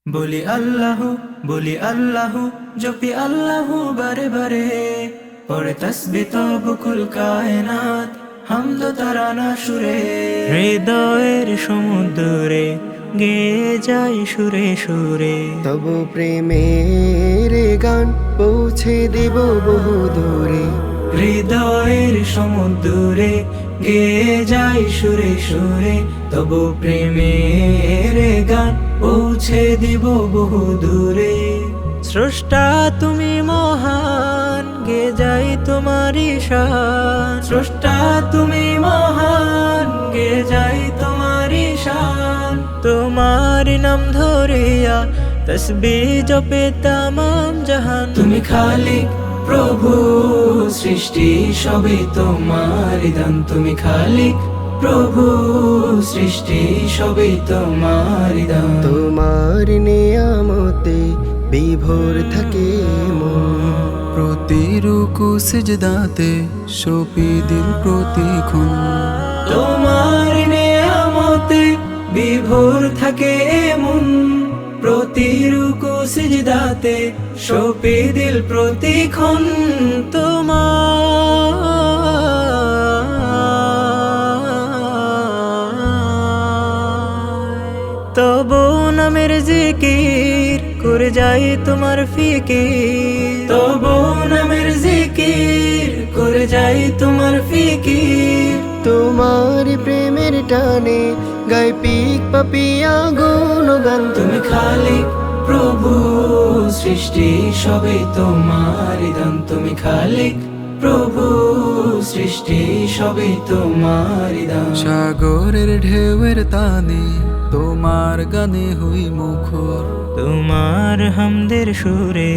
বলি আল্লাহ জপি আল্লাহ বারে বারে, পড়ে তাসবিহ তবকুল কায়নাত হামদ তারানা সুরে। হৃদয়ের সমুদ্রে গেয়ে যায় সুরে সুরে, তবু প্রেমের গান পৌঁছে দেব বহু দূরে। হৃদয়ের সমুদ্রে গেয়ে যায় সুরে সুরে, তবু প্রেমের গান পৌঁছে দিব বহু দূরে। স্রষ্টা তুমি মহান, গে যাই তোমারই শান। স্রষ্টা তুমি মহান, গে যাই তোমারই শান। তোমার নাম ধরিয়া তসবিহ জপে তামাম জাহান। তুমি খালিক প্রভু, সৃষ্টি সবই তোমার দান। তুমি খালিক প্রভু, সৃষ্টি সবই তোমার দান। তোমার নিয়ামতে বিভোর থাকে মন, প্রতি রুকু সিজদাতে শোপি দিল প্রতিক্ষণ। তোমার নিয়ামতে বিভোর থাকে মন, প্রতি রুকু সিজদাতে শোপে দিল প্রতিক্ষণ। তবু নামের জিকির করে যাই তোমার ফিকির। তবু নামের জিকির করে যাই তোমার ফিকির। তোমার প্রেমের টানে গায় পিক পাপিয়া গুণগান। তুমি খালিক প্রভু, সৃষ্টি সবই তোমার দান। তুমি খালিক প্রভু, সৃষ্টি সবই তোমার দান। সাগরের ঢেউয়ের তানে তোমার গানে হই মুখর। তোমার হামদের সুরে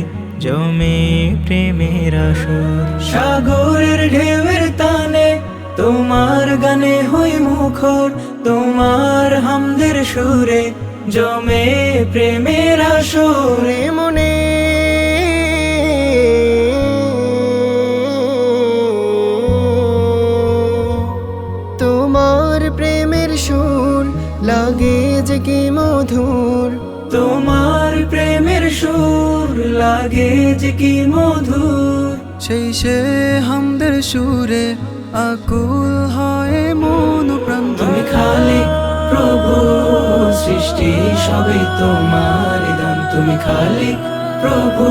জমে প্রেমের আসর। সাগরের ঢেউয়ের তানে তোমার গানে হই মুখর। তোমার হামদের সুরে জমে প্রেমের আসর। মনে তোমার প্রেমের সুর লাগে যে কি মধুর। তোমার প্রেমের সুর লাগে যে কি মধুর। সেই সে হামদের সুরে আকুল হয় মন প্রাণ। তুমি খালিক প্রভু, সৃষ্টি সবই তোমার দান। তুমি খালিক প্রভু,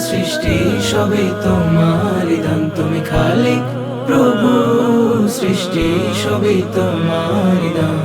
সৃষ্টি সবই তোমার দান। তুমি খালিক প্রভু, সৃষ্টি সবই তোমার দান।